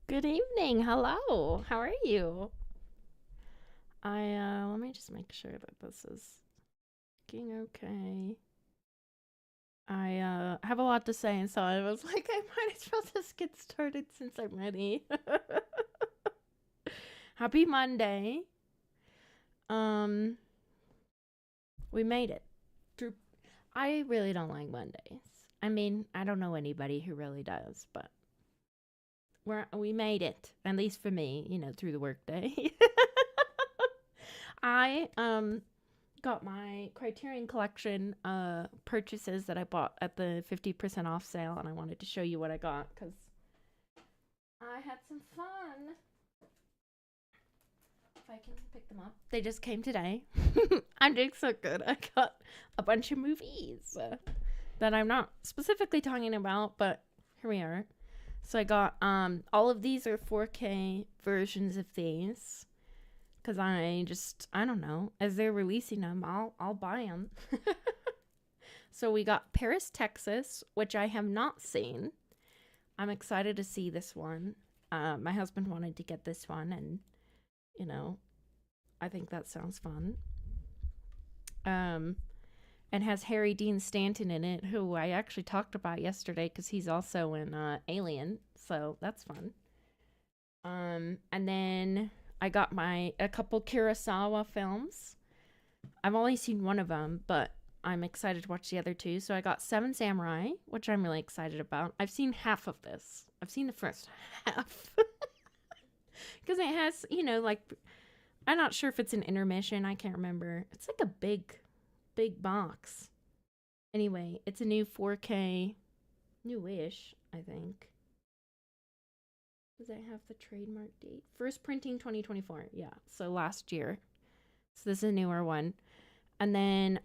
Good evening. Hello. How are you? Let me just make sure that this is working okay. I have a lot to say, and so I was like, I might as well just get started since I'm ready. Happy Monday. Um, we made it through. I really don't like Mondays. I mean, I don't know anybody who really does, but we made it. At least for me, through the workday. I got my Criterion Collection purchases that I bought at the 50% off sale, and I wanted to show you what I got because I had some fun. If I can pick them up, they just came today. I'm doing so good. I got a bunch of movies that I'm not specifically talking about, but here we are. So I got all of these are 4K versions of these because I don't know, as they're releasing them, I'll buy them. So we got Paris, Texas, which I have not seen. I'm excited to see this one. My husband wanted to get this one, and you know, I think that sounds fun. Um, and has Harry Dean Stanton in it, who I actually talked about yesterday because he's also in Alien, so that's fun. And then I got a couple Kurosawa films. I've only seen one of them, but I'm excited to watch the other two. So I got Seven Samurai, which I'm really excited about. I've seen half of this. I've seen the first half. Because it has, like, I'm not sure if it's an intermission. I can't remember. It's like a big box. Anyway, it's a new 4K, newish, I think. Does it have the trademark date? First printing 2024. Yeah, so last year. So this is a newer one. And then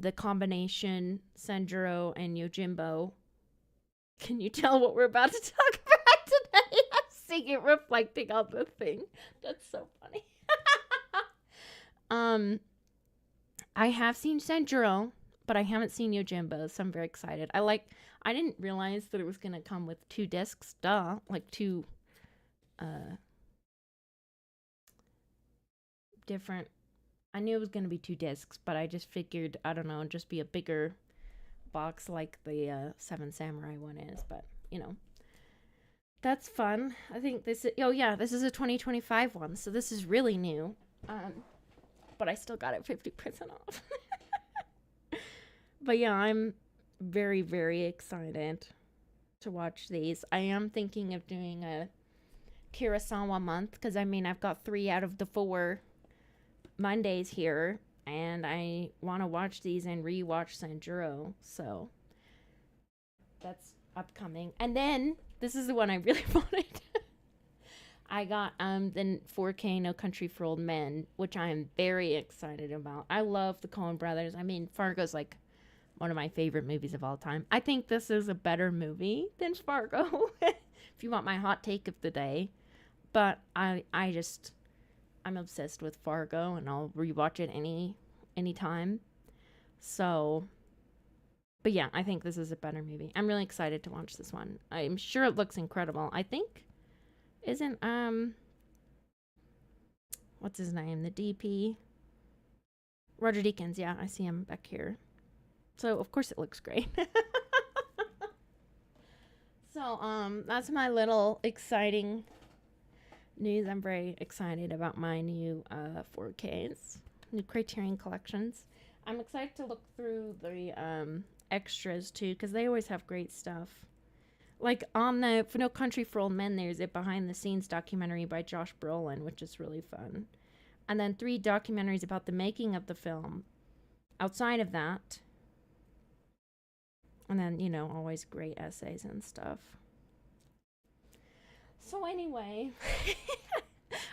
the combination Sanjuro and Yojimbo. Can you tell what we're about to talk about today? I'm seeing it reflecting on the thing. That's so funny. um, I have seen Sanjuro, but I haven't seen Yojimbo, so I'm very excited. I didn't realize that it was gonna come with two discs. Duh, like two uh different. I knew it was gonna be two discs, but I just figured, I don't know, just be a bigger box like the Seven Samurai one is. But that's fun. I think this is, oh yeah, this is a 2025 one, so this is really new. But I still got it 50% off. But yeah, I'm very, very excited to watch these. I am thinking of doing a Kurosawa month because I mean, I've got 3 out of the 4 Mondays here, and I want to watch these and rewatch Sanjuro. So that's upcoming. And then this is the one I really wanted. I got the 4K No Country for Old Men, which I am very excited about. I love the Coen brothers. I mean, Fargo's like one of my favorite movies of all time. I think this is a better movie than Fargo. If you want my hot take of the day. But I'm obsessed with Fargo, and I'll rewatch it any time. So, but yeah, I think this is a better movie. I'm really excited to watch this one. I'm sure it looks incredible. I think isn't what's his name? The DP, Roger Deakins. Yeah, I see him back here. So of course it looks great. So that's my little exciting news. I'm very excited about my new 4Ks, new Criterion collections. I'm excited to look through the extras too, because they always have great stuff. Like on the For No Country for Old Men, there's a behind the scenes documentary by Josh Brolin, which is really fun. And then 3 documentaries about the making of the film. Outside of that, and then, always great essays and stuff. So, anyway,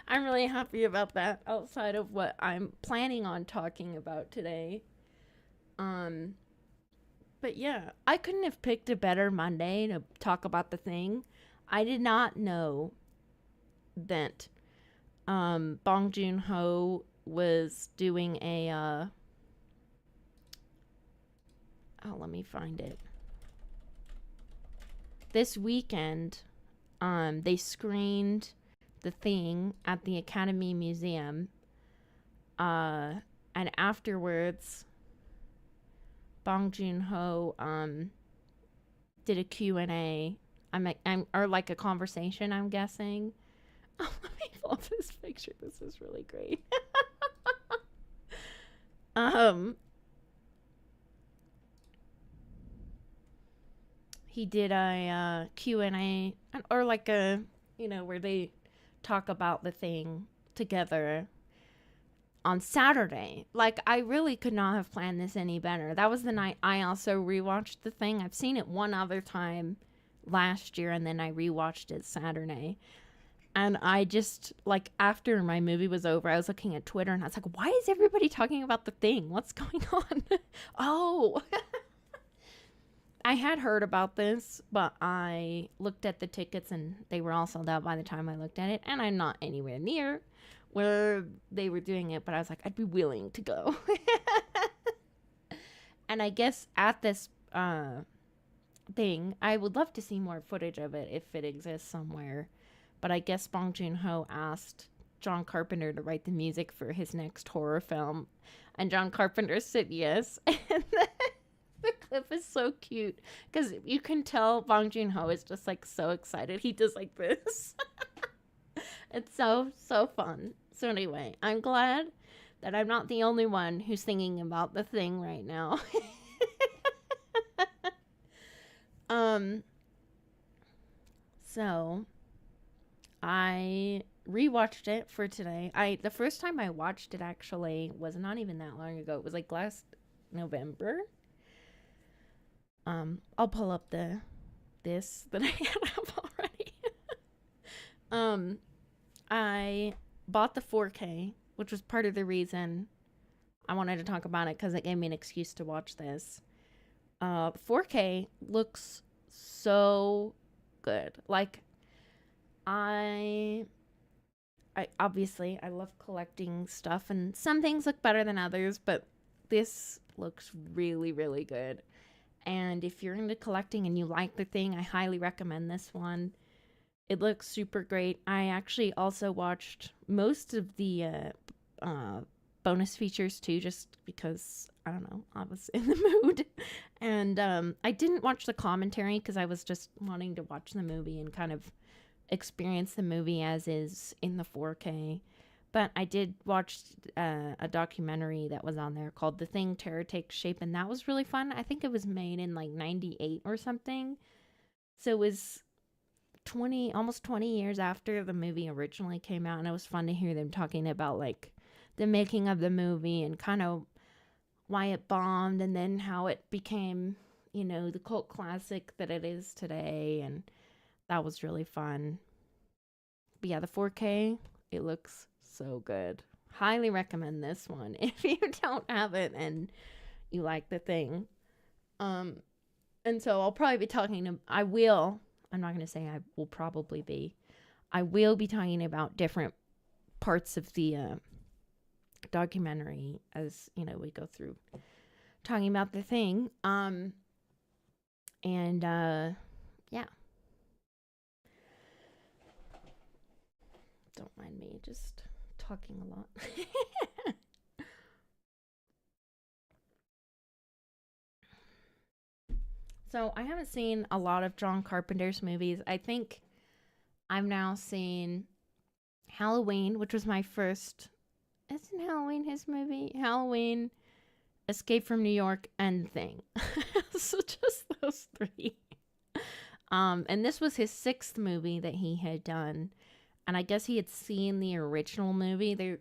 I'm really happy about that outside of what I'm planning on talking about today. Um, but yeah, I couldn't have picked a better Monday to talk about the thing. I did not know that Bong Joon Ho was doing a oh, let me find it. This weekend they screened The Thing at the Academy Museum. And afterwards, Bong Joon-ho did a Q&A. Or like a conversation, I'm guessing. Oh, let me pull up this picture. This is really great. He did a Q&A, or like a, where they talk about The Thing together on Saturday. Like, I really could not have planned this any better. That was the night I also rewatched The Thing. I've seen it one other time last year, and then I rewatched it Saturday. And I just, like, after my movie was over, I was looking at Twitter, and I was like, why is everybody talking about The Thing? What's going on? Oh, I had heard about this, but I looked at the tickets, and they were all sold out by the time I looked at it, and I'm not anywhere near where they were doing it, but I was like, I'd be willing to go. And I guess at this thing, I would love to see more footage of it if it exists somewhere. But I guess Bong Joon-ho asked John Carpenter to write the music for his next horror film, and John Carpenter said yes. And the clip is so cute because you can tell Bong Joon-ho is just like so excited. He does like this. It's so fun. So anyway, I'm glad that I'm not the only one who's thinking about The Thing right now. So I rewatched it for today. The first time I watched it actually was not even that long ago. It was like last November. I'll pull up this that I have already. I bought the 4K, which was part of the reason I wanted to talk about it, because it gave me an excuse to watch this. 4K looks so good. Like, I obviously I love collecting stuff, and some things look better than others, but this looks really, really good. And if you're into collecting and you like The Thing, I highly recommend this one. It looks super great. I actually also watched most of the bonus features too, just because, I don't know, I was in the mood. And I didn't watch the commentary because I was just wanting to watch the movie and kind of experience the movie as is in the 4K. But I did watch a documentary that was on there called The Thing, Terror Takes Shape, and that was really fun. I think it was made in like 98 or something. So it was almost 20 years after the movie originally came out, and it was fun to hear them talking about like the making of the movie and kind of why it bombed, and then how it became, the cult classic that it is today. And that was really fun. But yeah, the 4K, it looks so good. Highly recommend this one if you don't have it and you like The Thing. And so I'll probably be I'm not going to say I will probably be. I will be talking about different parts of the documentary as, we go through talking about The Thing. Yeah. Don't mind me just talking a lot. So I haven't seen a lot of John Carpenter's movies. I think I've now seen Halloween, which was my first. Isn't Halloween his movie? Halloween, Escape from New York, and Thing. So just those three. And this was his 6th movie that he had done. And I guess he had seen the original movie. The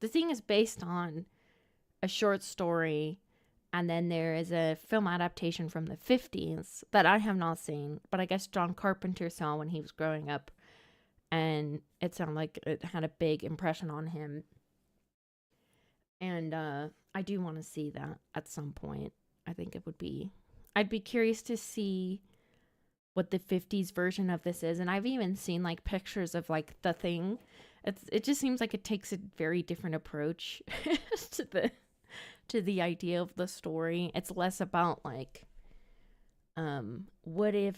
Thing is based on a short story. And then there is a film adaptation from the 50s that I have not seen, but I guess John Carpenter saw when he was growing up, and it sounded like it had a big impression on him. And I do want to see that at some point. I think I'd be curious to see what the 50s version of this is. And I've even seen like pictures of like The Thing. It just seems like it takes a very different approach to the idea of the story. It's less about like what if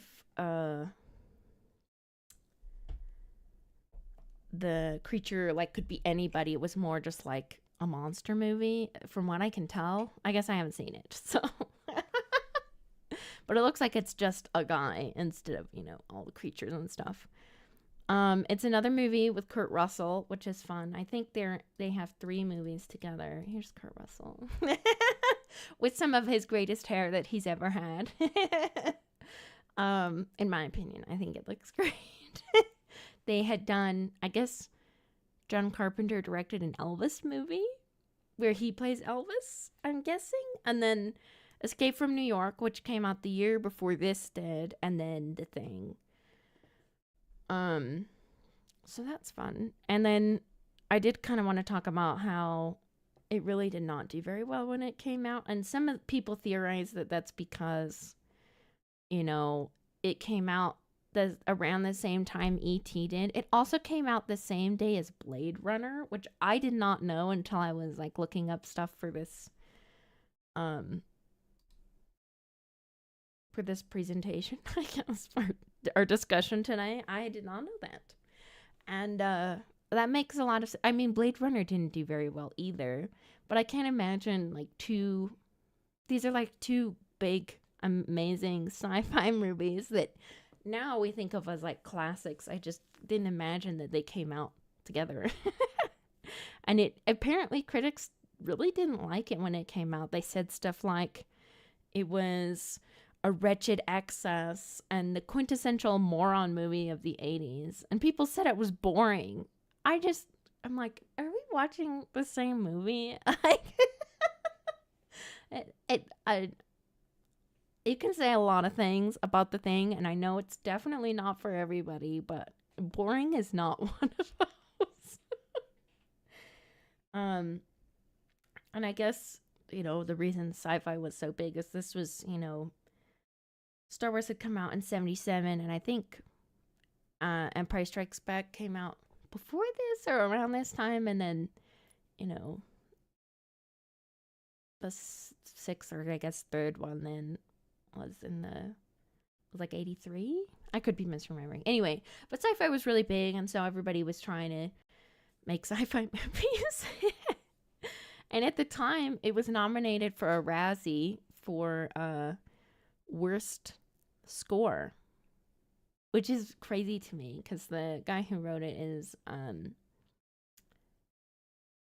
the creature like could be anybody. It was more just like a monster movie, from what I can tell. I guess I haven't seen it, so. But it looks like it's just a guy instead of, all the creatures and stuff. It's another movie with Kurt Russell, which is fun. I think they have 3 movies together. Here's Kurt Russell with some of his greatest hair that he's ever had. In my opinion, I think it looks great. They had done, I guess, John Carpenter directed an Elvis movie where he plays Elvis, I'm guessing, and then Escape from New York, which came out the year before this did, and then The Thing. So that's fun. And then I did kind of want to talk about how it really did not do very well when it came out, and some of the people theorize that that's because, it came out around the same time E.T. did. It also came out the same day as Blade Runner, which I did not know until I was like looking up stuff for this presentation, I guess, for our discussion today. I did not know that. And that makes a lot of sense. I mean, Blade Runner didn't do very well either, but I can't imagine these are like 2 big, amazing sci-fi movies that now we think of as like classics. I just didn't imagine that they came out together. And it apparently critics really didn't like it when it came out. They said stuff like it was a wretched excess and the quintessential moron movie of the 80s. And people said it was boring. I'm like, are we watching the same movie? You can say a lot of things about The Thing, and I know it's definitely not for everybody, but boring is not one of those. And I guess, the reason sci-fi was so big is this was, Star Wars had come out in 1977, and I think Empire Strikes Back came out before this or around this time, and then, the 6th or I guess 3rd one then was like 83. I could be misremembering. Anyway, but sci-fi was really big, and so everybody was trying to make sci-fi movies. And at the time, it was nominated for a Razzie for worst score, which is crazy to me because the guy who wrote it is Ennio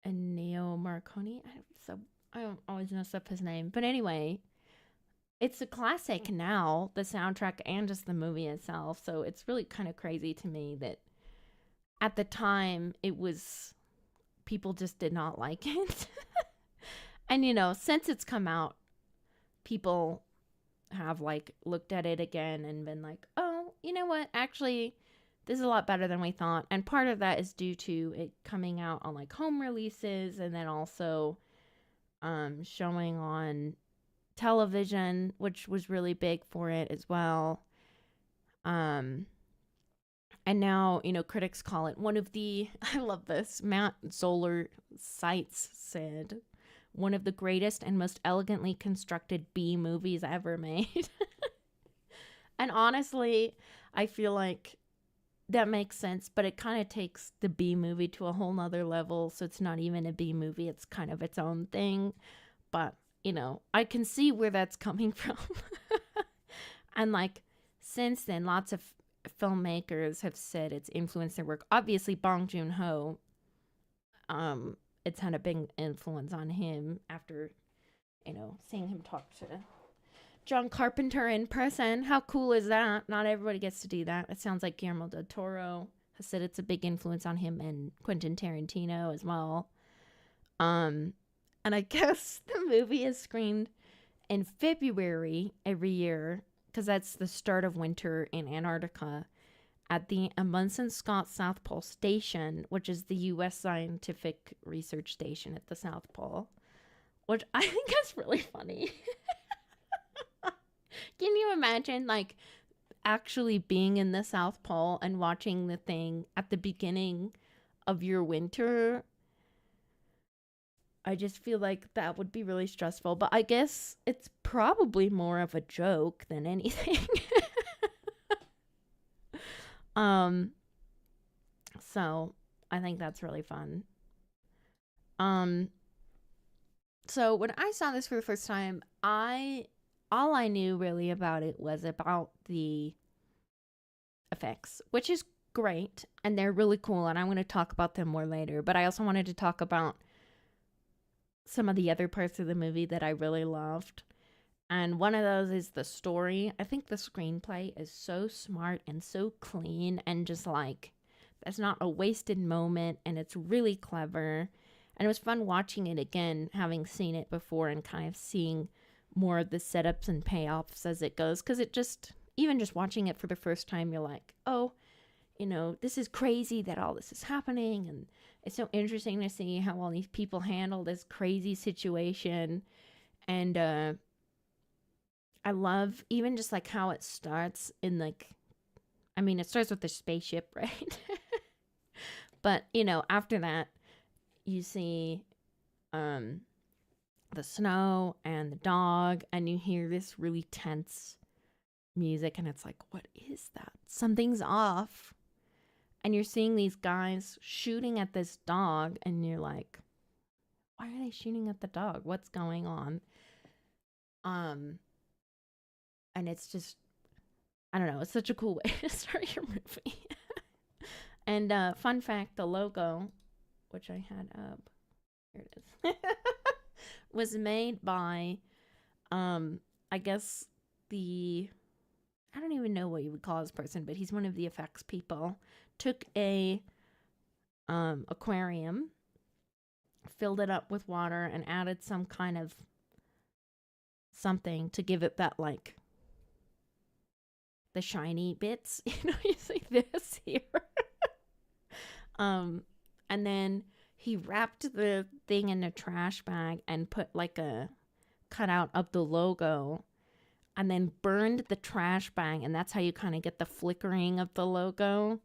Morricone. I don't always mess up his name, but anyway, it's a classic now, the soundtrack and just the movie itself. So it's really kind of crazy to me that at the time people just did not like it. And since it's come out, people have looked at it again and been like, oh, you know what, actually this is a lot better than we thought. And part of that is due to it coming out on home releases, and then also showing on television, which was really big for it as well. And now, critics call it one of the, I love this, Matt Zoller Seitz said, one of the greatest and most elegantly constructed B movies ever made. And honestly, I feel like that makes sense, but it kind of takes the B movie to a whole nother level. So it's not even a B movie. It's kind of its own thing. But, I can see where that's coming from. And since then, lots of filmmakers have said it's influenced their work. Obviously, Bong Joon-ho, it's had a big influence on him after, seeing him talk to John Carpenter in person. How cool is that? Not everybody gets to do that. It sounds like Guillermo del Toro has said it's a big influence on him, and Quentin Tarantino as well. And I guess the movie is screened in February every year because that's the start of winter in Antarctica at the Amundsen Scott South Pole Station, which is the U.S. scientific research station at the South Pole, which I think is really funny. Can you imagine, actually being in the South Pole and watching The Thing at the beginning of your winter? I just feel like that would be really stressful, but I guess it's probably more of a joke than anything. So I think that's really fun. Um, so when I saw this for the first time, I all I knew really about it was about the effects, which is great and they're really cool and I'm going to talk about them more later, but I also wanted to talk about some of the other parts of the movie that I really loved. And one of those is the story. I think the screenplay is so smart and so clean and just like that's not a wasted moment and it's really clever. And it was fun watching it again, having seen it before and kind of seeing more of the setups and payoffs as it goes. Because it just, even just watching it for the first time, you're like, oh, this is crazy that all this is happening. And it's so interesting to see how all these people handle this crazy situation. And I love even just like how it starts in like, I mean, it starts with the spaceship, right? But, after that, you see the snow and the dog, and you hear this really tense music, and it's like, what is that? Something's off. And you're seeing these guys shooting at this dog, and you're like, why are they shooting at the dog? What's going on? And it's just, I don't know, it's such a cool way to start your movie. And fun fact, the logo, which I had up, here it is, was made by, I guess I don't even know what you would call this person, but he's one of the effects people. Took a aquarium, filled it up with water, and added some kind of something to give it that like the shiny bits. You see this here. And then he wrapped the thing in a trash bag and put like a cutout of the logo and then burned the trash bag, and that's how you kind of get the flickering of the logo.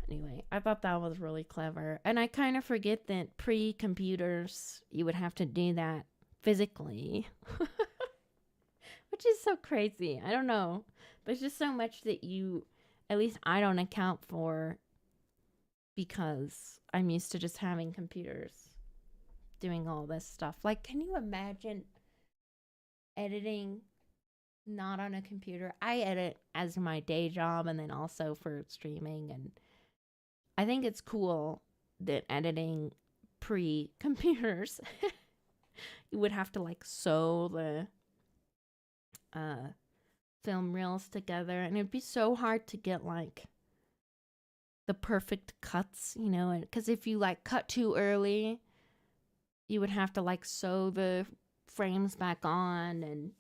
Anyway, I thought that was really clever. And I kind of forget that pre-computers, you would have to do that physically. Which is so crazy. I don't know. There's just so much that at least I don't account for because I'm used to just having computers doing all this stuff. Like, can you imagine editing not on a computer? I edit as my day job and then also for streaming, and I think it's cool that editing pre-computers, you would have to like sew the film reels together, and it'd be so hard to get like the perfect cuts, because if you like cut too early, you would have to like sew the frames back on. And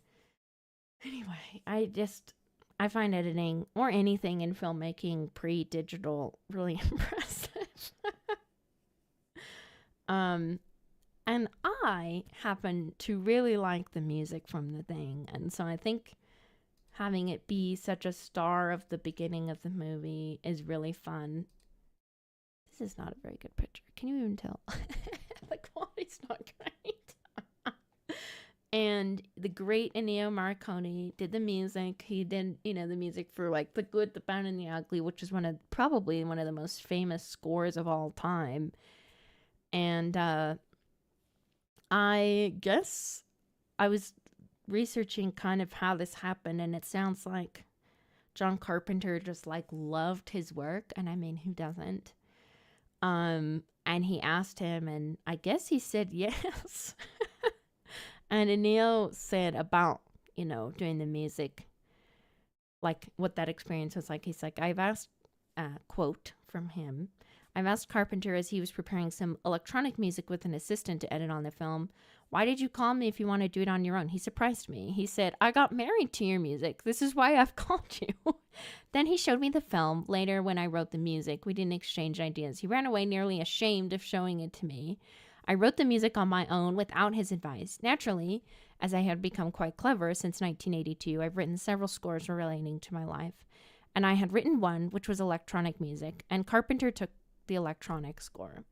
anyway, I find editing or anything in filmmaking pre-digital really impressive. And I happen to really like the music from the thing, and so I think having it be such a star of the beginning of the movie is really fun. This is not a very good picture. Can you even tell? The quality's not great. And the great Ennio Morricone did the music. He did, the music for like The Good, the Bad, and the Ugly, which is probably one of the most famous scores of all time. And I guess I was researching kind of how this happened, and it sounds like John Carpenter just like loved his work, and I mean, who doesn't? And he asked him, and I guess he said yes. And Ennio said about doing the music, like what that experience was like. He's like, I've asked, quote from him, I've asked Carpenter as he was preparing some electronic music with an assistant to edit on the film, why did you call me if you want to do it on your own? He surprised me. He said, I got married to your music. This is why I've called you. Then he showed me the film. Later, when I wrote the music, we didn't exchange ideas. He ran away nearly ashamed of showing it to me. I wrote the music on my own without his advice. Naturally, as I had become quite clever since 1982, I've written several scores relating to my life. And I had written one, which was electronic music, and Carpenter took the electronic score.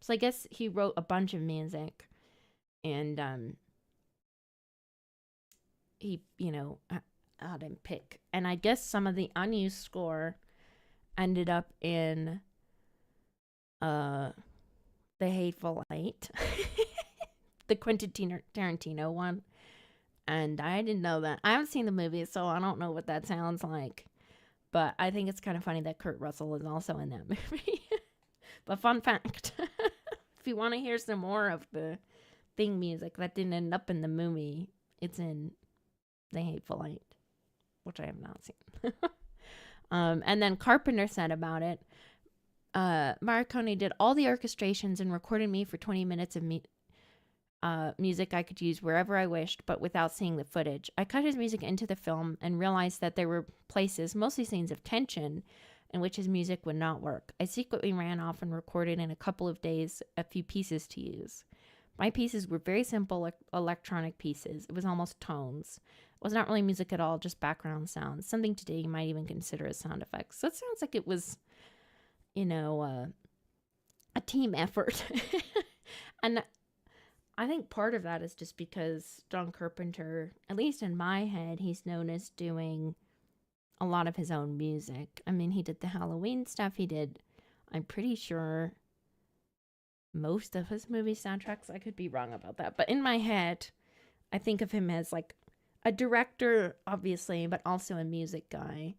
So I guess he wrote a bunch of music, and he, had him pick. And I guess some of the unused score ended up in uh, The Hateful Eight, the Quentin Tarantino one. And I didn't know that. I haven't seen the movie, so I don't know what that sounds like. But I think it's kind of funny that Kurt Russell is also in that movie. But fun fact, if you want to hear some more of the theme music that didn't end up in the movie, it's in The Hateful Eight, which I have not seen. And then Carpenter said about it, Morricone did all the orchestrations and recorded me for 20 minutes of music I could use wherever I wished, but without seeing the footage. I cut his music into the film and realized that there were places, mostly scenes of tension, in which his music would not work. I secretly ran off and recorded in a couple of days a few pieces to use. My pieces were very simple electronic pieces. It was almost tones. It was not really music at all, just background sounds. Something today you might even consider as sound effects. So it sounds like it was, a team effort. And I think part of that is just because John Carpenter, at least in my head, he's known as doing a lot of his own music. I mean, he did the Halloween stuff. He did, I'm pretty sure, most of his movie soundtracks. I could be wrong about that. But in my head, I think of him as like a director, obviously, but also a music guy.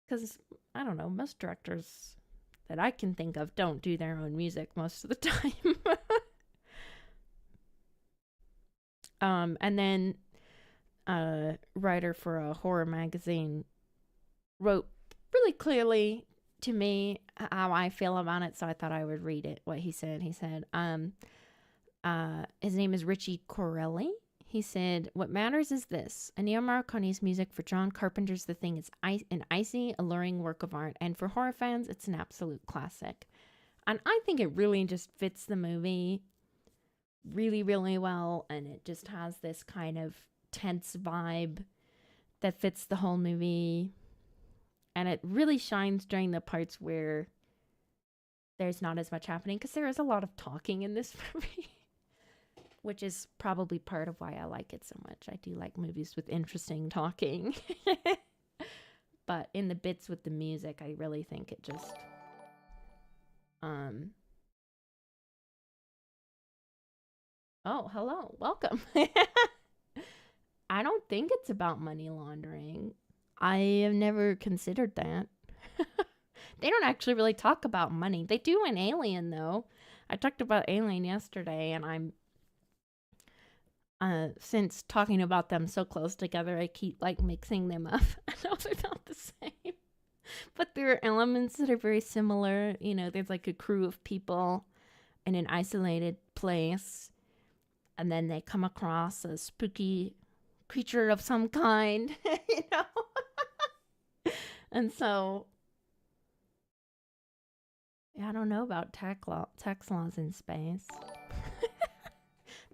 Because, I don't know, most directors that I can think of don't do their own music most of the time. And then a writer for a horror magazine wrote really clearly to me how I feel about it, so I thought I would read it, what he said. He said, his name is Richie Corelli. He said, what matters is this. Ennio Morricone's music for John Carpenter's The Thing is an icy, alluring work of art, and for horror fans, it's an absolute classic. And I think it really just fits the movie really, really well, and it just has this kind of tense vibe that fits the whole movie, and it really shines during the parts where there's not as much happening, because there is a lot of talking in this movie, which is probably part of why I like it so much. I do like movies with interesting talking. But in the bits with the music, I really think it just oh, hello. Welcome. I don't think it's about money laundering. I have never considered that. They don't actually really talk about money. They do in Alien, though. I talked about Alien yesterday, and I'm since talking about them so close together, I keep like mixing them up. I know they're not the same, but there are elements that are very similar. You know, there's like a crew of people in an isolated place, and then they come across a spooky creature of some kind, you know? And so, yeah, I don't know about tax laws in space.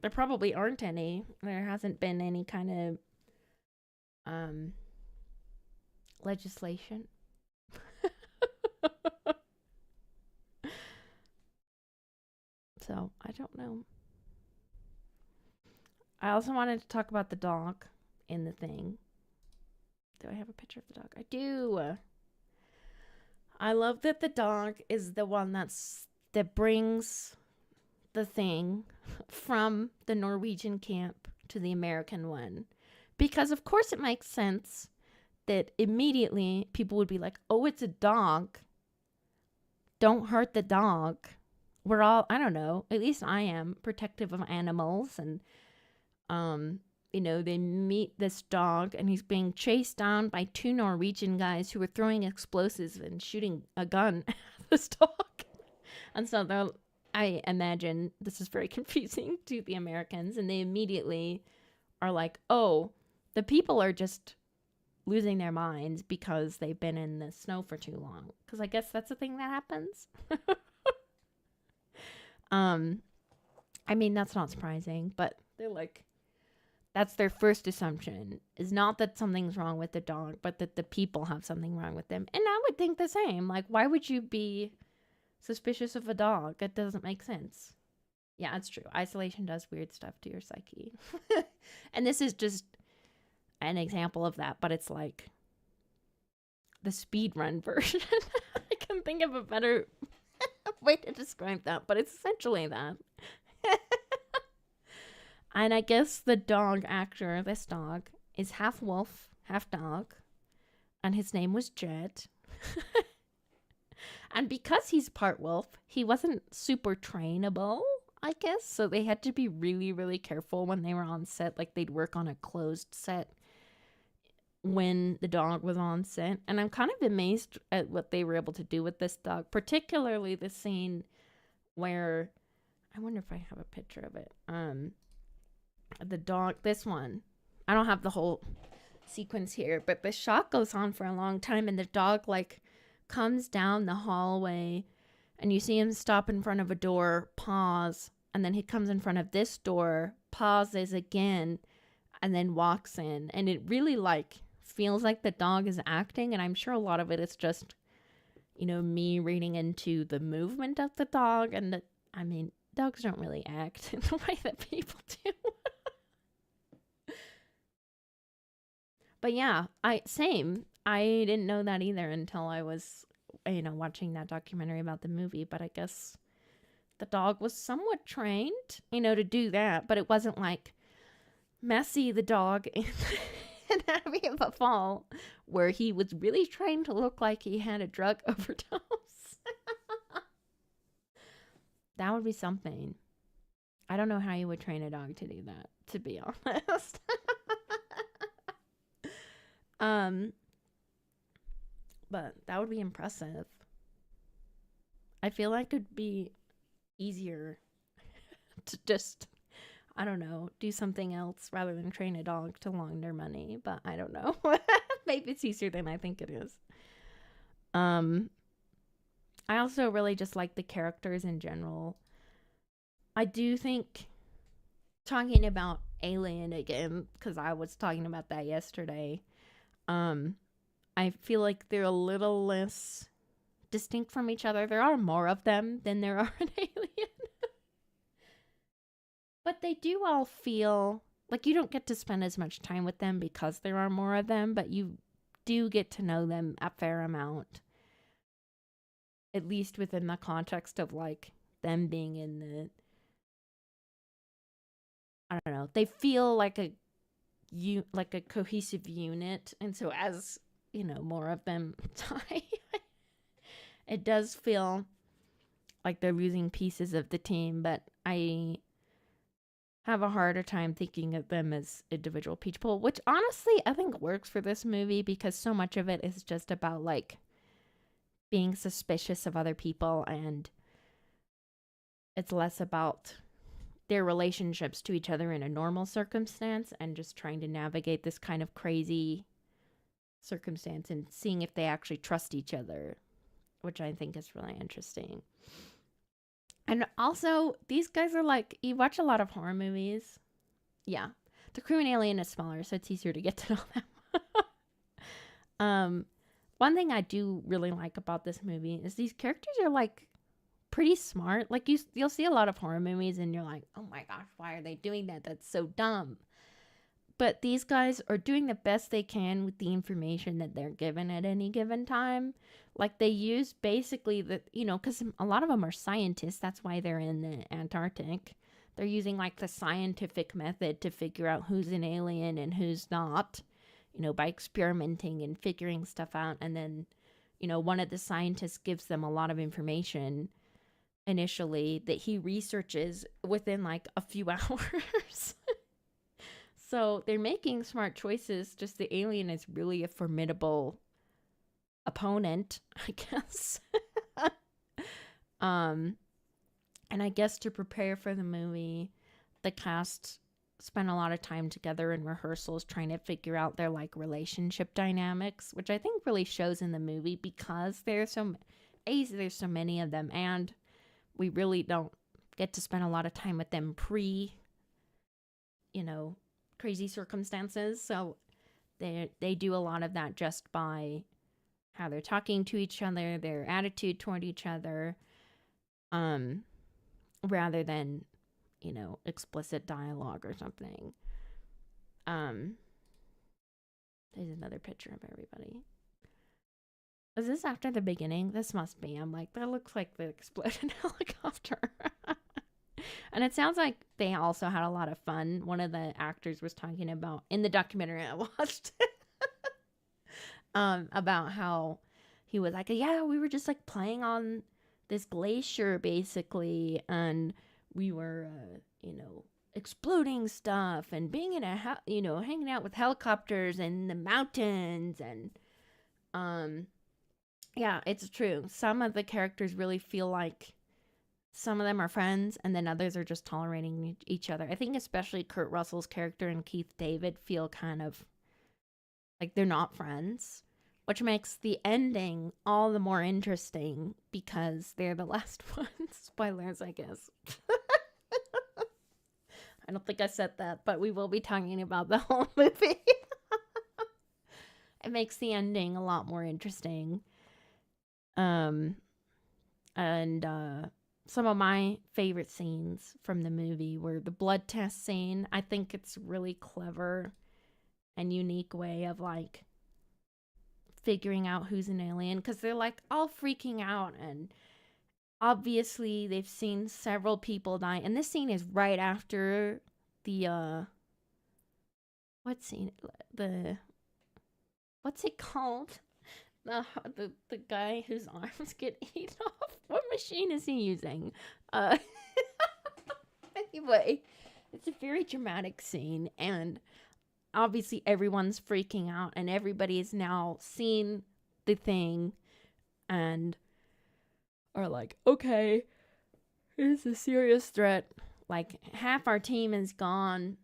There probably aren't any. There hasn't been any kind of legislation. So, I don't know. I also wanted to talk about the dog in the thing. Do I have a picture of the dog? I do. I love that the dog is the one that brings the thing from the Norwegian camp to the American one. Because of course it makes sense that immediately people would be like, oh, it's a dog. Don't hurt the dog. We're all, I don't know, at least I am protective of animals. And, you know, they meet this dog and he's being chased down by two Norwegian guys who are throwing explosives and shooting a gun at this dog. And so I imagine this is very confusing to the Americans, and they immediately are like, oh, the people are just losing their minds because they've been in the snow for too long. Because I guess that's a thing that happens. I mean, that's not surprising, but they're like, that's their first assumption, is not that something's wrong with the dog, but that the people have something wrong with them. And I would think the same. Like, why would you be suspicious of a dog? It doesn't make sense. Yeah, it's true. Isolation does weird stuff to your psyche. And this is just an example of that, but it's like the speed run version. I can think of a better Way to describe that, but it's essentially that. And I guess the dog actor, this dog, is half wolf, half dog, and his name was Jet. And because he's part wolf, he wasn't super trainable, I guess. So they had to be really, really careful when they were on set. Like they'd work on a closed set when the dog was on set. And I'm kind of amazed at what they were able to do with this dog, particularly the scene where I wonder if I have a picture of it. The dog, this one. I don't have the whole sequence here, but the shot goes on for a long time and the dog like comes down the hallway and you see him stop in front of a door, pause, and then he comes in front of this door, pauses again, and then walks in. And it really like feels like the dog is acting, and I'm sure a lot of it is just, you know, me reading into the movement of the dog. And I mean, dogs don't really act in the way that people do. But yeah, I didn't know that either until I was, you know, watching that documentary about the movie. But I guess the dog was somewhat trained, you know, to do that. But it wasn't like Messi the dog in Anatomy of a Fall, where he was really trained to look like he had a drug overdose. That would be something. I don't know how you would train a dog to do that, to be honest. But that would be impressive. I feel like it'd be easier to just, I don't know, do something else rather than train a dog to launder money, but I don't know. Maybe it's easier than I think it is. I also really just like the characters in general. I do think, talking about Alien again, because I was talking about that yesterday, I feel like they're a little less distinct from each other. There are more of them than there are in Alien. But they do all feel like you don't get to spend as much time with them because there are more of them, but you do get to know them a fair amount. At least within the context of like them being in the, I don't know, they feel like a cohesive unit. And so as, you know, more of them die, it does feel like they're losing pieces of the team, but I have a harder time thinking of them as individual people, which honestly I think works for this movie because so much of it is just about like being suspicious of other people, and it's less about their relationships to each other in a normal circumstance and just trying to navigate this kind of crazy circumstance and seeing if they actually trust each other, which I think is really interesting. And also, these guys are like, you watch a lot of horror movies. Yeah. The crew in Alien is smaller, so it's easier to get to know them. One thing I do really like about this movie is these characters are like pretty smart. Like you'll see a lot of horror movies and you're like, oh my gosh, why are they doing that? That's so dumb. But these guys are doing the best they can with the information that they're given at any given time. Like they use basically the, you know, because a lot of them are scientists. That's why they're in the Antarctic. They're using like the scientific method to figure out who's an alien and who's not, you know, by experimenting and figuring stuff out. And then, you know, one of the scientists gives them a lot of information initially that he researches within like a few hours. So they're making smart choices. Just the alien is really a formidable opponent, I guess. And I guess to prepare for the movie, the cast spent a lot of time together in rehearsals trying to figure out their like relationship dynamics, which I think really shows in the movie because there's so many of them, and we really don't get to spend a lot of time with them pre, you know, crazy circumstances. So they do a lot of that just by how they're talking to each other, their attitude toward each other, rather than, you know, explicit dialogue or something. There's another picture of everybody. Is this after the beginning? This must be. I'm like, that looks like the exploded helicopter. And it sounds like they also had a lot of fun. One of the actors was talking about in the documentary I watched about how he was like, yeah, we were just like playing on this glacier basically, and we were, exploding stuff and being in hanging out with helicopters and the mountains and, yeah, it's true. Some of the characters really feel like some of them are friends and then others are just tolerating each other. I think especially Kurt Russell's character and Keith David feel kind of like they're not friends, which makes the ending all the more interesting because they're the last ones. Spoilers, I guess. I don't think I said that, but we will be talking about the whole movie. It makes the ending a lot more interesting. And some of my favorite scenes from the movie were the blood test scene. I think it's really clever and unique way of like figuring out who's an alien, because they're like all freaking out, and obviously they've seen several people die, and this scene is right after the what scene, the what's it called, the guy whose arms get eaten off. What machine is he using? Anyway, it's a very dramatic scene, and obviously everyone's freaking out, and everybody's now seen the thing and are like, okay, it's a serious threat. Like, half our team is gone.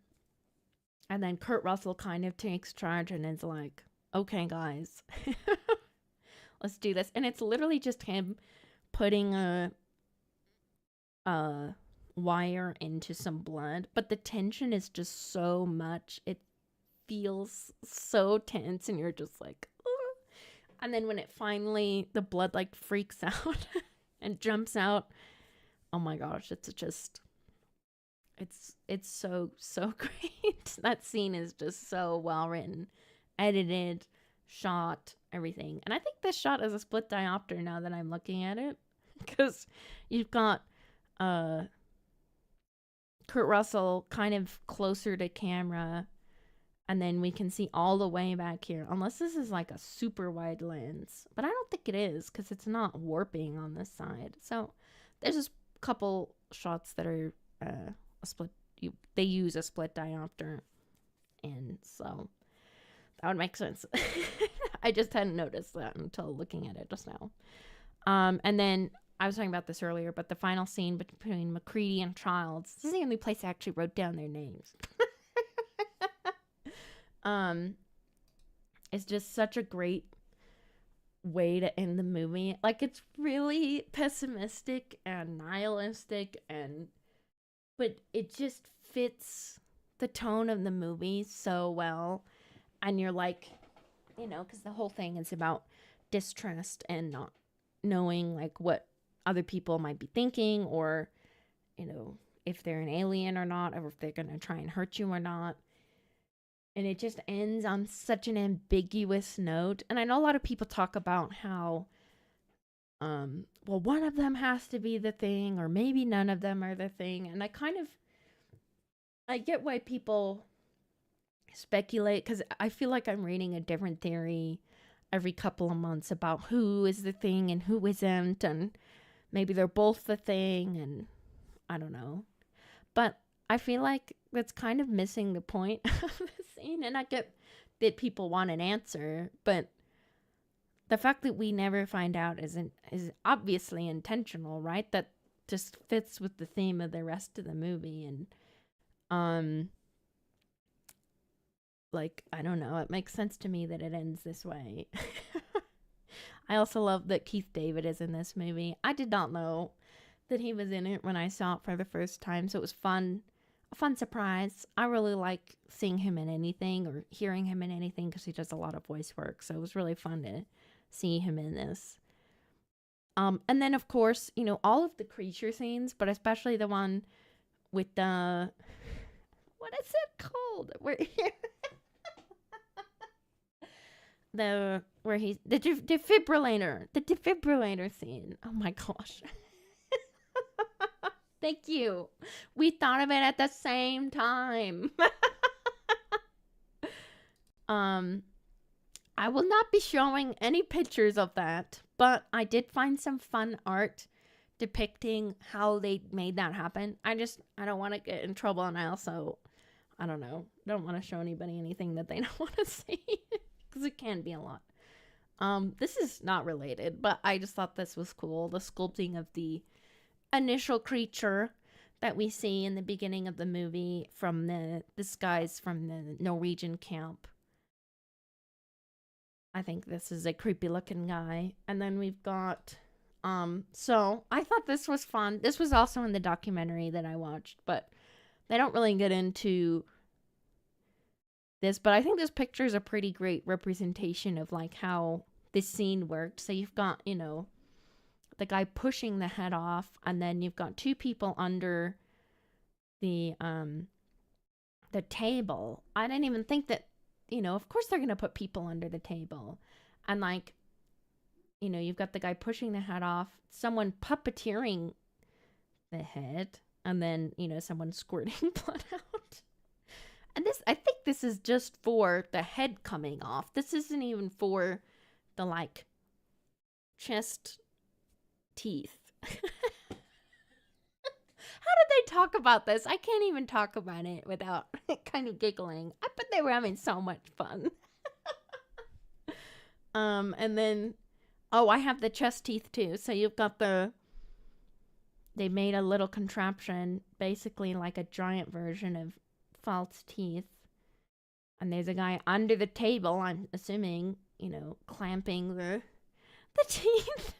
And then Kurt Russell kind of takes charge and is like, okay, guys, let's do this. And it's literally just him putting a wire into some blood. But the tension is just so much. It feels so tense, and you're just like, ugh. And then when it finally, the blood like freaks out and jumps out, oh my gosh, it's just, it's so great. That scene is just so well written, edited, shot, everything. And I think this shot is a split diopter now that I'm looking at it, because you've got Kurt Russell kind of closer to camera, and then we can see all the way back here, unless this is like a super wide lens, but I don't think it is because it's not warping on this side. So there's just a couple shots that are a split. They use a split diopter, and so that would make sense. I just hadn't noticed that until looking at it just now. And then I was talking about this earlier, but the final scene between MacReady and Childs, this is the only place I actually wrote down their names. It's just such a great way to end the movie. Like, it's really pessimistic and nihilistic, but it just fits the tone of the movie so well. And you're like, because the whole thing is about distrust and not knowing like what other people might be thinking, or if they're an alien or not, or if they're gonna try and hurt you or not. And it just ends on such an ambiguous note. And I know a lot of people talk about how well, one of them has to be the thing, or maybe none of them are the thing. And I get why people speculate, because I feel like I'm reading a different theory every couple of months about who is the thing and who isn't, and maybe they're both the thing, and I don't know. But I feel like that's kind of missing the point of the scene, and I get that people want an answer, but the fact that we never find out is obviously intentional, right? That just fits with the theme of the rest of the movie, and like, I don't know, it makes sense to me that it ends this way. I also love that Keith David is in this movie. I did not know that he was in it when I saw it for the first time, so it was a fun surprise. I really like seeing him in anything or hearing him in anything because he does a lot of voice work, so it was really fun to see him in this. And then, of course, all of the creature scenes, but especially the one with the... What is it called? the where he's the defibrillator scene. Oh my gosh. Thank you. We thought of it at the same time. um I will not be showing any pictures of that, but I did find some fun art depicting how they made that happen. I don't want to get in trouble, and I don't know, don't want to show anybody anything that they don't want to see because it can be a lot. This is not related, but I just thought this was cool. The sculpting of the initial creature that we see in the beginning of the movie from this guy's from the Norwegian camp. I think this is a creepy looking guy. And then we've got so I thought this was fun. This was also in the documentary that I watched, but they don't really get into this, but I think this picture is a pretty great representation of like how this scene worked. So you've got, the guy pushing the head off, and then you've got two people under the table. I didn't even think that, of course they're gonna put people under the table. And like, you've got the guy pushing the head off, someone puppeteering the head, and then, someone squirting blood out. And I think this is just for the head coming off. This isn't even for the like chest teeth. How did they talk about this? I can't even talk about it without kind of giggling. I bet they were having so much fun. And then, I have the chest teeth too. So you've got they made a little contraption, basically like a giant version of false teeth. And there's a guy under the table, I'm assuming, clamping the teeth.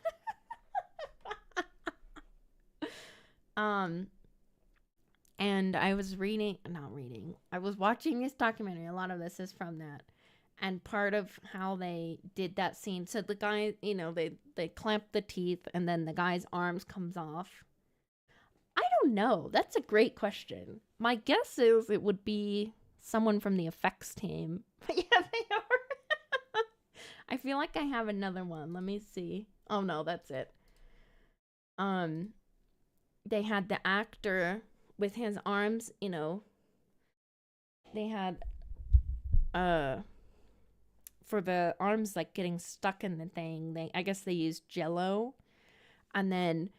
And I was I was watching this documentary. A lot of this is from that. And part of how they did that scene, so the guy, they clamp the teeth, and then the guy's arms comes off. I don't know. That's a great question. My guess is it would be someone from the effects team. But yeah, they are. I feel like I have another one. Let me see. Oh no, that's it. They had the actor with his arms, they had for the arms like getting stuck in the thing, I guess they used Jello. And then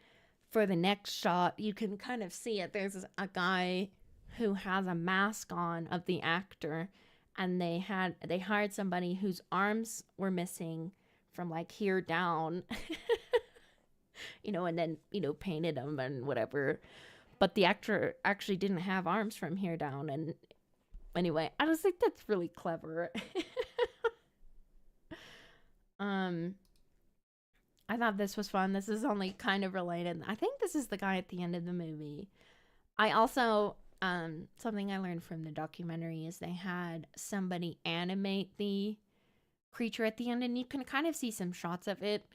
for the next shot, you can kind of see it. There's a guy who has a mask on of the actor, and they hired somebody whose arms were missing from like here down. And then, painted them and whatever. But the actor actually didn't have arms from here down. And anyway, I just think that's really clever. I thought this was fun. This is only kind of related. I think this is the guy at the end of the movie. I also, something I learned from the documentary is they had somebody animate the creature at the end, and you can kind of see some shots of it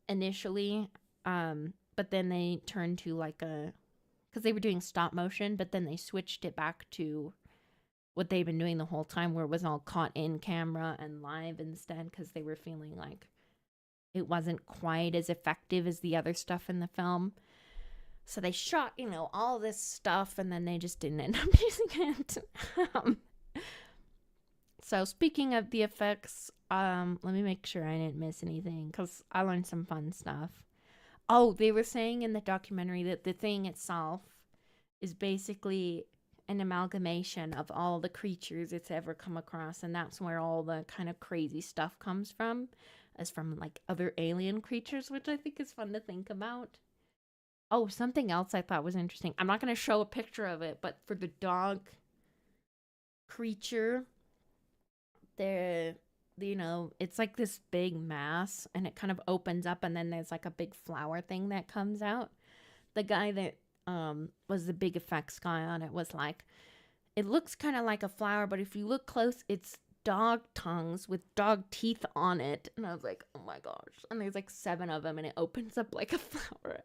initially. But then they turned to like because they were doing stop motion, but then they switched it back to what they've been doing the whole time, where it was all caught in camera and live instead, because they were feeling like it wasn't quite as effective as the other stuff in the film. So they shot, all this stuff, and then they just didn't end up using it. So speaking of the effects, let me make sure I didn't miss anything, because I learned some fun stuff. Oh, they were saying in the documentary that the thing itself is basically an amalgamation of all the creatures it's ever come across, and that's where all the kind of crazy stuff comes from, as from like other alien creatures, which I think is fun to think about. Oh, something else I thought was interesting. I'm not going to show a picture of it, but for the dog creature, it's like this big mass, and it kind of opens up, and then there's like a big flower thing that comes out. The guy that was the big effects guy on it was like, it looks kind of like a flower, but if you look close, it's dog tongues with dog teeth on it. And I was like, oh my gosh. And there's like 7 of them, and it opens up like a flower.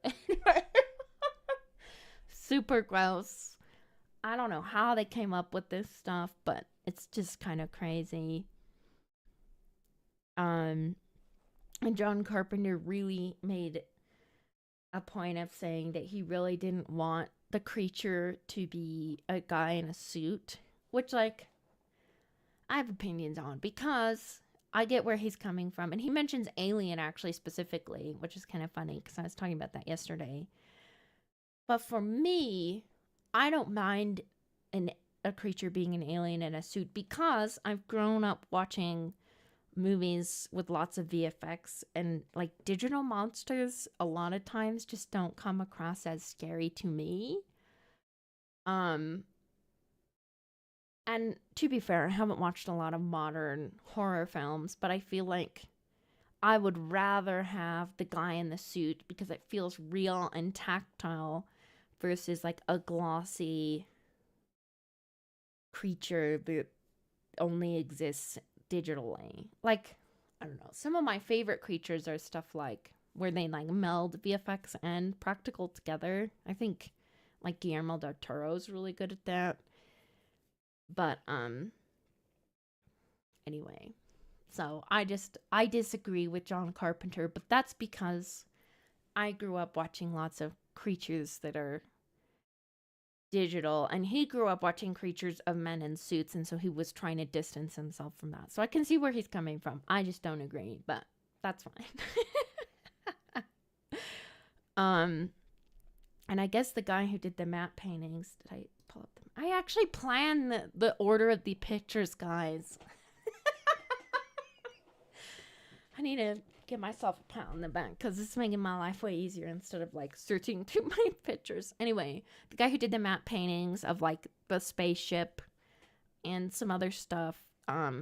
Super gross. I don't know how they came up with this stuff, but it's just kind of crazy. And John Carpenter really made a point of saying that he really didn't want the creature to be a guy in a suit, which, like, I have opinions on because I get where he's coming from. And he mentions Alien actually specifically, which is kind of funny because I was talking about that yesterday. But for me, I don't mind a creature being an alien in a suit because I've grown up watching movies with lots of VFX, and like digital monsters a lot of times just don't come across as scary to me. Um and to be fair, I haven't watched a lot of modern horror films, but I feel like I would rather have the guy in the suit because it feels real and tactile versus like a glossy creature that only exists digitally. Like, I don't know. Some of my favorite creatures are stuff like where they like meld VFX and practical together. I think like Guillermo del Toro is really good at that. But anyway, so I disagree with John Carpenter, but that's because I grew up watching lots of creatures that are digital, and he grew up watching creatures of men in suits, and so he was trying to distance himself from that. So I can see where he's coming from. I just don't agree, but that's fine. And I guess the guy who did the matte paintings, did I pull up them? I actually planned the order of the pictures, guys. I need to give myself a pat on the back because it's making my life way easier instead of like searching through my pictures. Anyway, the guy who did the matte paintings of like the spaceship and some other stuff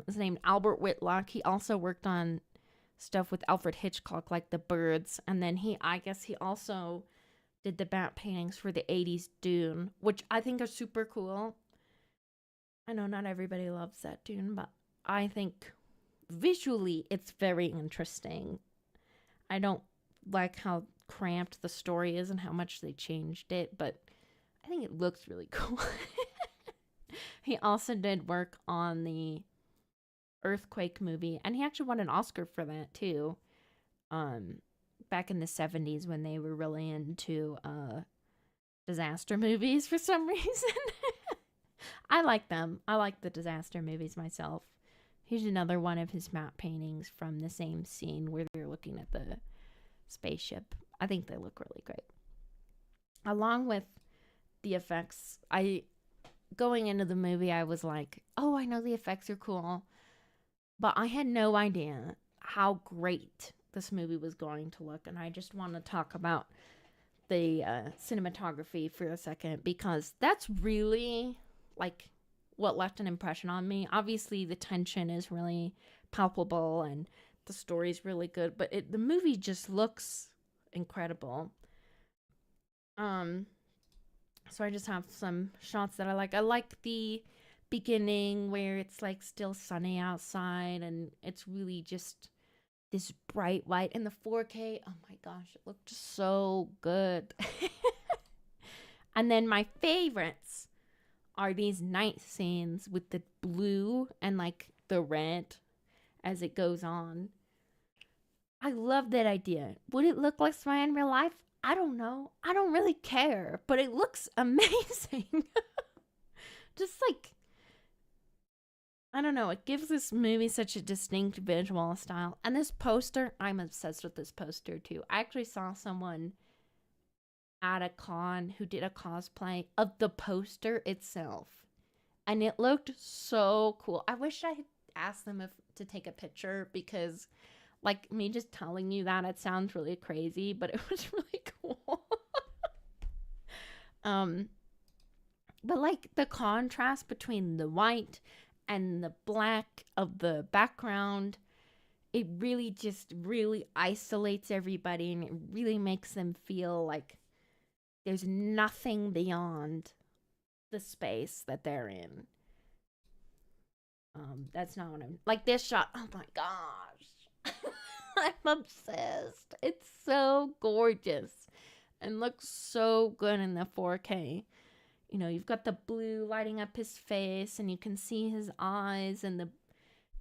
is named Albert Whitlock. He also worked on stuff with Alfred Hitchcock like The Birds, and then I guess he also did the matte paintings for the 80s Dune, which I think are super cool. I know not everybody loves that Dune, but I think visually it's very interesting. I don't like how cramped the story is and how much they changed it, but I think it looks really cool. He also did work on the Earthquake movie, and he actually won an Oscar for that too. Back in the 70s when they were really into disaster movies for some reason. I like them. I like the disaster movies myself. Here's another one of his matte paintings from the same scene where they're looking at the spaceship. I think they look really great. Along with the effects, going into the movie, I was like, oh, I know the effects are cool. But I had no idea how great this movie was going to look. And I just want to talk about the cinematography for a second, because that's really like what left an impression on me. Obviously, the tension is really palpable and the story's really good, but the movie just looks incredible. So I just have some shots that I like. I like the beginning where it's like still sunny outside and it's really just this bright white in the 4K. Oh my gosh, it looked so good. And then my favorites are these night scenes with the blue and like the red as it goes on. I love that idea. Would it look like Spy in real life? I don't know. I don't really care, but it looks amazing. Just like, I don't know, it gives this movie such a distinct visual style. And this poster, I'm obsessed with this poster too. I actually saw someone at a con who did a cosplay of the poster itself, and it looked so cool. I wish I had asked them to take a picture, because like me just telling you that, it sounds really crazy, but it was really cool. But like the contrast between the white and the black of the background, it really just really isolates everybody, and it really makes them feel like there's nothing beyond the space that they're in. That's not what I'm like. This shot, oh my gosh. I'm obsessed. It's so gorgeous and looks so good in the 4K. You know, you've got the blue lighting up his face, and you can see his eyes, and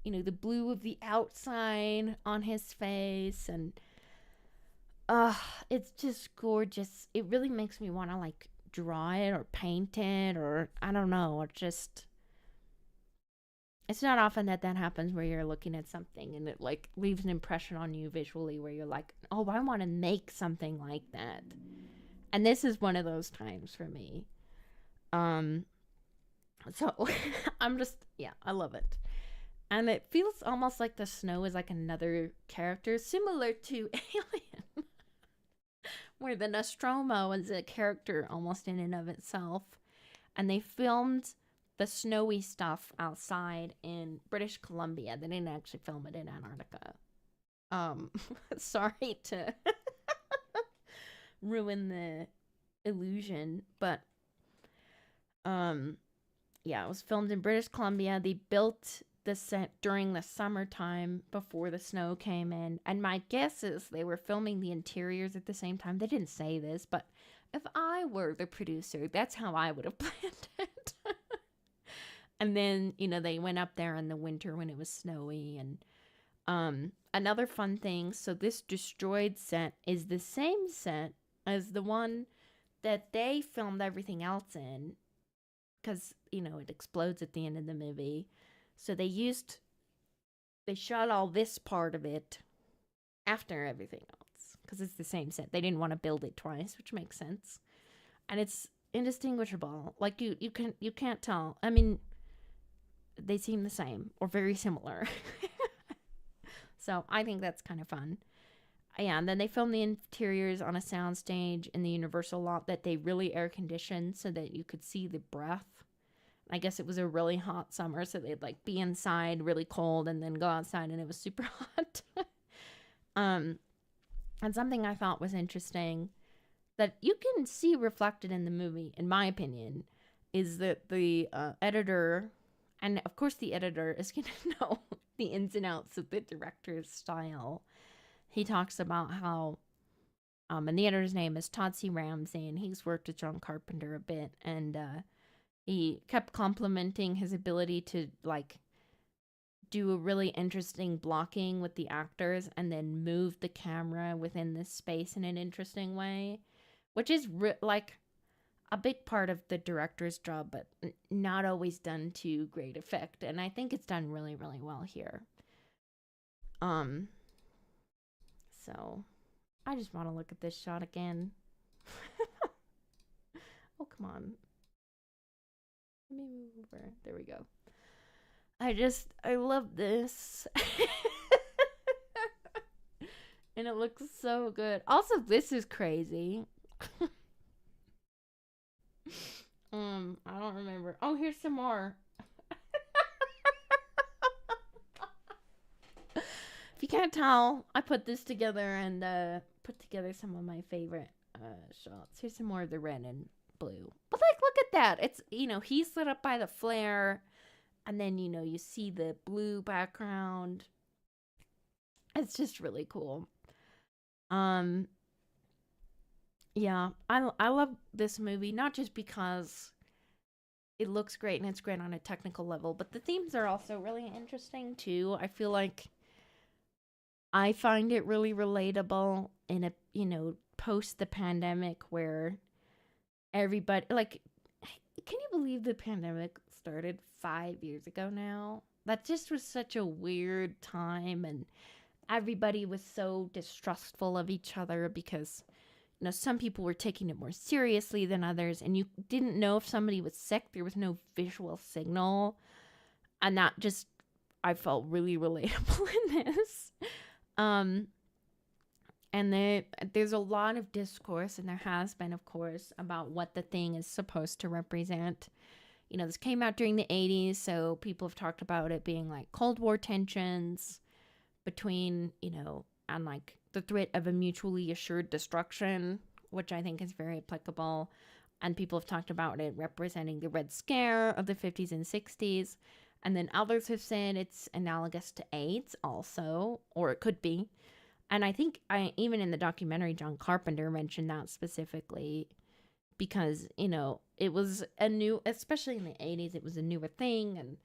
the blue of the outside on his face, and it's just gorgeous. It really makes me want to like draw it or paint it, or I don't know, or just it's not often that happens where you're looking at something and it like leaves an impression on you visually where you're like, oh, I want to make something like that. And this is one of those times for me. um so I'm just, yeah, I love it. And it feels almost like the snow is like another character similar to Alien, where the Nostromo is a character almost in and of itself. And they filmed the snowy stuff outside in British Columbia. They didn't actually film it in Antarctica. Sorry to ruin the illusion, but yeah, it was filmed in British Columbia. They built the set during the summertime before the snow came in. And my guess is they were filming the interiors at the same time. They didn't say this, but if I were the producer, that's how I would have planned it. And then, they went up there in the winter when it was snowy. And another fun thing, so this destroyed set is the same set as the one that they filmed everything else in, because, it explodes at the end of the movie. So they shot all this part of it after everything else, because it's the same set. They didn't want to build it twice, which makes sense. And it's indistinguishable. Like you can't tell. I mean, they seem the same or very similar. So I think that's kind of fun. Yeah, and then they filmed the interiors on a soundstage in the Universal lot that they really air conditioned so that you could see the breath. I guess it was a really hot summer, so they'd like be inside really cold and then go outside and it was super hot. And something I thought was interesting that you can see reflected in the movie, in my opinion, is that the editor, and of course the editor is going to know the ins and outs of the director's style. He talks about how, and the editor's name is Todd C. Ramsey, and he's worked with John Carpenter a bit, and he kept complimenting his ability to like do a really interesting blocking with the actors and then move the camera within this space in an interesting way, which is like a big part of the director's job, but not always done to great effect. And I think it's done really, really well here. So I just want to look at this shot again. Oh, come on. Let me move over. There we go. I love this. And it looks so good. Also, this is crazy. I don't remember. Oh, here's some more. If you can't tell, I put this together and put together some of my favorite shots. Here's some more of the red and blue. But like, look at that. It's, he's lit up by the flare, and then you see the blue background. It's just really cool. Yeah, I love this movie, not just because it looks great and it's great on a technical level, but the themes are also really interesting too. I feel like I find it really relatable in a, post the pandemic where everybody, like, can you believe the pandemic started 5 years ago now? That just was such a weird time, and everybody was so distrustful of each other because, some people were taking it more seriously than others, and you didn't know if somebody was sick. There was no visual signal, and that just, I felt really relatable in this. And there's a lot of discourse, and there has been, of course, about what the thing is supposed to represent. This came out during the 80s, so people have talked about it being like Cold War tensions between, and like the threat of a mutually assured destruction, which I think is very applicable. And people have talked about it representing the Red Scare of the 50s and 60s. And then others have said it's analogous to AIDS also, or it could be. And I think even in the documentary, John Carpenter mentioned that specifically because, it was a new, especially in the 80s, it was a newer thing and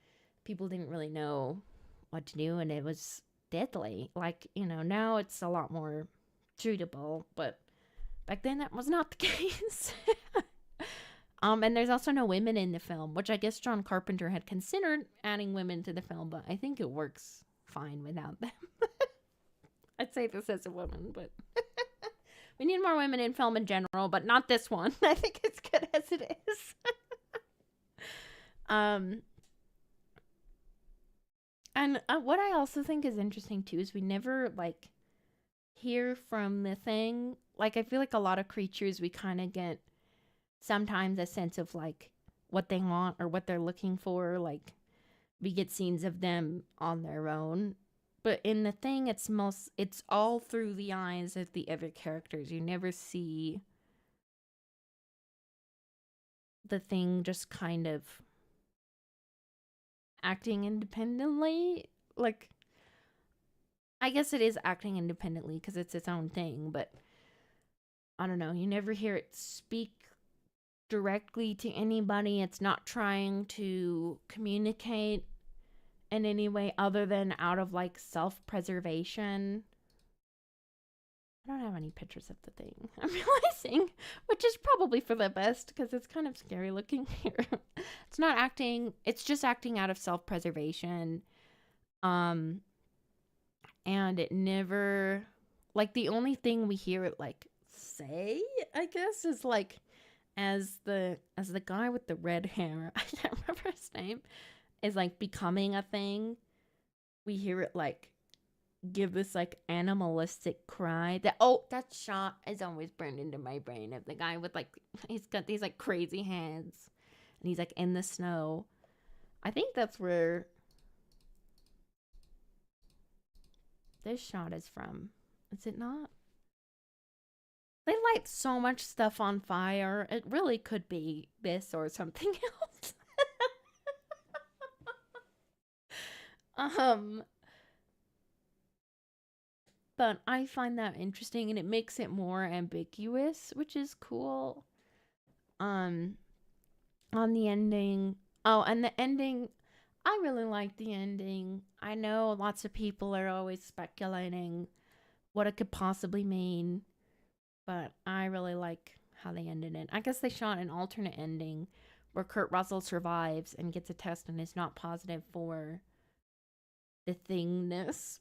people didn't really know what to do, and it was deadly. Like, now it's a lot more treatable, but back then that was not the case. And there's also no women in the film, which I guess John Carpenter had considered adding women to the film, but I think it works fine without them. I'd say this as a woman, but we need more women in film in general, but not this one. I think it's good as it is. And what I also think is interesting too is we never hear from the thing. Like, I feel like a lot of creatures we kind of get sometimes a sense of what they want or what they're looking for. Like, we get scenes of them on their own. But in the thing, it's all through the eyes of the other characters. You never see the thing just kind of acting independently. Like, I guess it is acting independently because it's its own thing, but I don't know. You never hear it speak directly to anybody. It's not trying to communicate in any way other than out of self-preservation. I don't have any pictures of the thing, I'm realizing, which is probably for the best because it's kind of scary looking here. It's not acting, it's just acting out of self-preservation. And it never, the only thing we hear it say, I guess, is as the guy with the red hair, I can't remember his name, is becoming a thing, we hear it give this animalistic cry. That shot is always burned into my brain of the guy with he's got these crazy hands and he's in the snow. I think that's where this shot is from. Is it not? They light so much stuff on fire. It really could be this or something else. But I find that interesting and it makes it more ambiguous, which is cool. On the ending. Oh, and the ending, I really like the ending. I know lots of people are always speculating what it could possibly mean, but I really like how they ended it. I guess they shot an alternate ending where Kurt Russell survives and gets a test and is not positive for the thingness.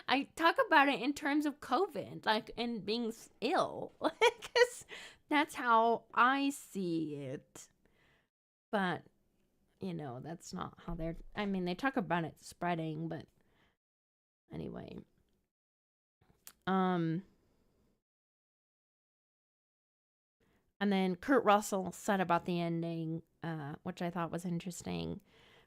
I talk about it in terms of COVID, and being ill, because that's how I see it. But, that's not how they talk about it spreading, but anyway. And then Kurt Russell said about the ending, which I thought was interesting.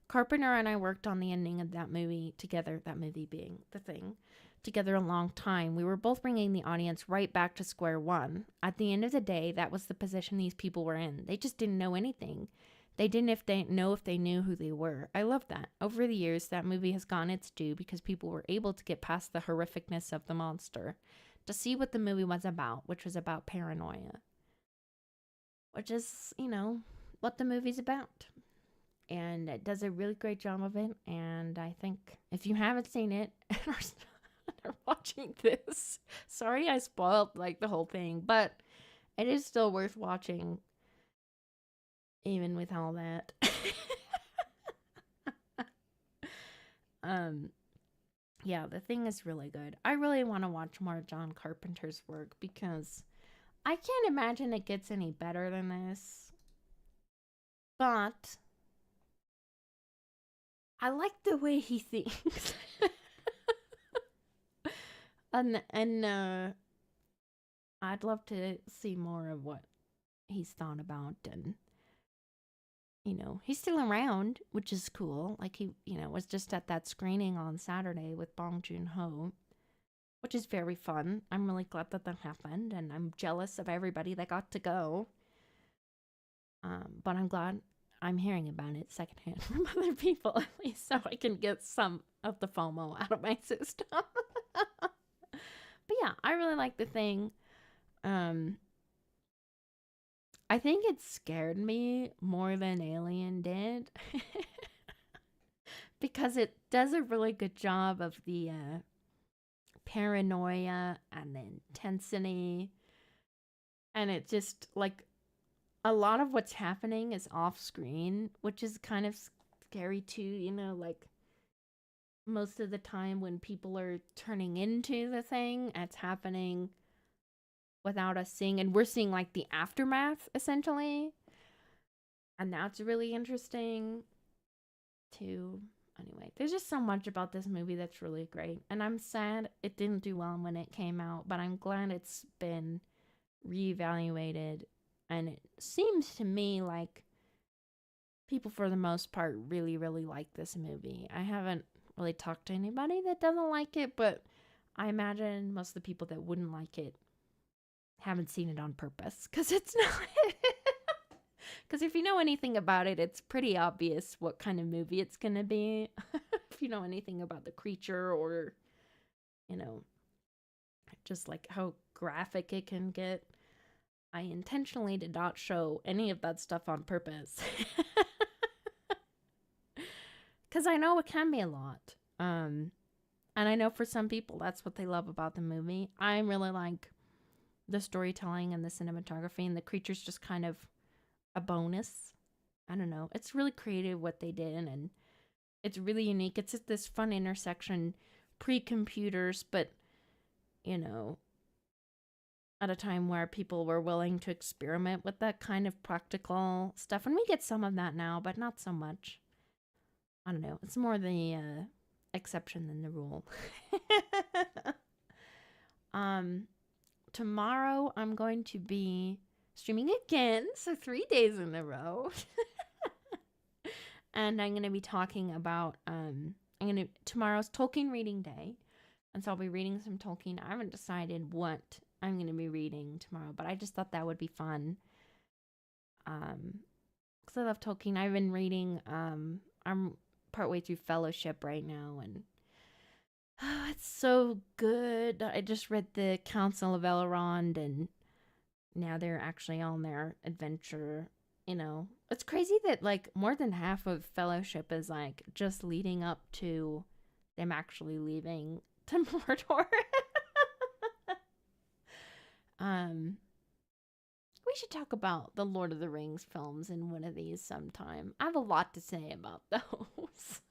Carpenter and I worked on the ending of that movie together, that movie being The Thing, together a long time. We were both bringing the audience right back to square one. At the end of the day, that was the position these people were in. They just didn't know anything. They didn't know if they knew who they were. I love that. Over the years, that movie has gotten its due because people were able to get past the horrificness of the monster to see what the movie was about, which was about paranoia. Which is, what the movie's about. And it does a really great job of it. And I think if you haven't seen it and are watching this, sorry I spoiled the whole thing, but it is still worth watching even with all that. Yeah, The Thing is really good. I really want to watch more John Carpenter's work because I can't imagine it gets any better than this. But I like the way he thinks. and I'd love to see more of what he's thought about. And he's still around, which is cool. He was just at that screening on Saturday with Bong Joon-ho, which is very fun. I'm really glad that happened, and I'm jealous of everybody that got to go. But I'm glad I'm hearing about it secondhand from other people, at least, so I can get some of the FOMO out of my system. But yeah, I really like The Thing. I think it scared me more than Alien did because it does a really good job of the paranoia and the intensity. And it just, like, a lot of what's happening is off screen, which is kind of scary too, like most of the time when people are turning into the thing, it's happening without us seeing, and we're seeing like the aftermath essentially. And that's really interesting too. Anyway, there's just so much about this movie that's really great. And I'm sad it didn't do well when it came out, but I'm glad it's been reevaluated. And it seems to me like people, for the most part, really, really like this movie. I haven't really talked to anybody that doesn't like it, but I imagine most of the people that wouldn't like it haven't seen it on purpose, because it's not. Because if you know anything about it, it's pretty obvious what kind of movie it's going to be. If you know anything about the creature, or, you know, just like how graphic it can get. I intentionally did not show any of that stuff on purpose. Because I know it can be a lot. And I know for some people, that's what they love about the movie. I really like the storytelling and the cinematography, and the creature's just kind of a bonus. I don't know. It's really creative what they did, and it's really unique. It's at this fun intersection, pre-computers, but, at a time where people were willing to experiment with that kind of practical stuff. And we get some of that now, but not so much. I don't know. It's more the exception than the rule. Tomorrow I'm going to be streaming again, so 3 days in a row. And I'm going to be talking about tomorrow's Tolkien reading day. And so I'll be reading some Tolkien. I haven't decided what I'm going to be reading tomorrow, but I just thought that would be fun. Because I love Tolkien. I've been reading, I'm partway through Fellowship right now, and it's so good. I just read the Council of Elrond, and now they're actually on their adventure. It's crazy that like more than half of Fellowship is like just leading up to them actually leaving to Mordor. We should talk about the Lord of the Rings films in one of these sometime. I have a lot to say about those.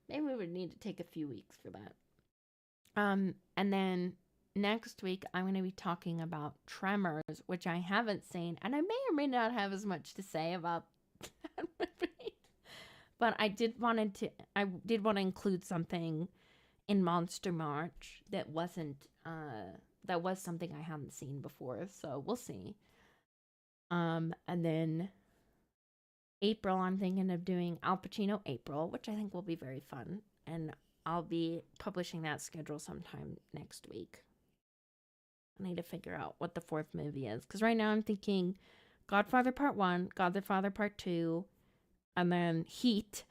Maybe we would need to take a few weeks for that. And then next week I'm going to be talking about Tremors, which I haven't seen, and I may or may not have as much to say about that movie. But I did want to include something in Monster March that wasn't that was something I hadn't seen before, so we'll see. And then April, I'm thinking of doing Al Pacino April, which I think will be very fun, and I'll be publishing that schedule sometime next week. I need to figure out what the fourth movie is, because right now I'm thinking Godfather Part 1, Godfather Part 2, and then Heat,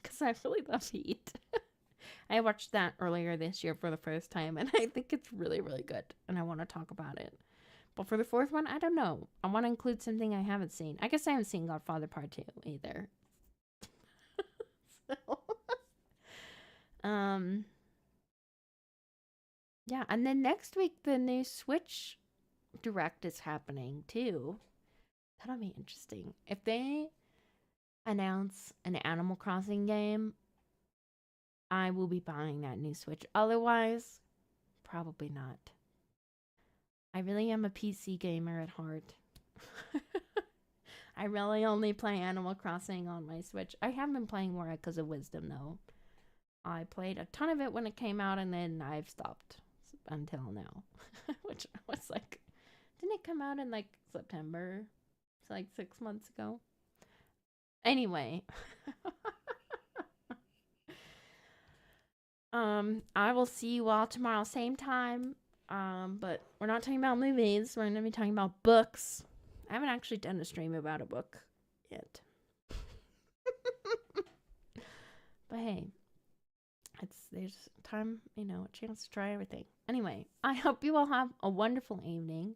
because I really love Heat. I watched that earlier this year for the first time, and I think it's really, really good, and I want to talk about it. But for the fourth one, I don't know. I want to include something I haven't seen. I guess I haven't seen Godfather Part 2 either. So, yeah, and then next week, the new Switch Direct is happening, too. That'll be interesting. If they announce an Animal Crossing game, I will be buying that new Switch. Otherwise, probably not. I really am a PC gamer at heart. I really only play Animal Crossing on my Switch. I have been playing more Echoes of Wisdom, though. I played a ton of it when it came out, and then I've stopped until now. Which was like, didn't it come out in like September? It's like 6 months ago. Anyway. I will see you all tomorrow, same time. But we're not talking about movies. We're going to be talking about books. I haven't actually done a stream about a book yet. But hey, there's time, a chance to try everything. Anyway, I hope you all have a wonderful evening.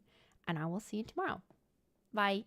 and I will see you tomorrow. Bye.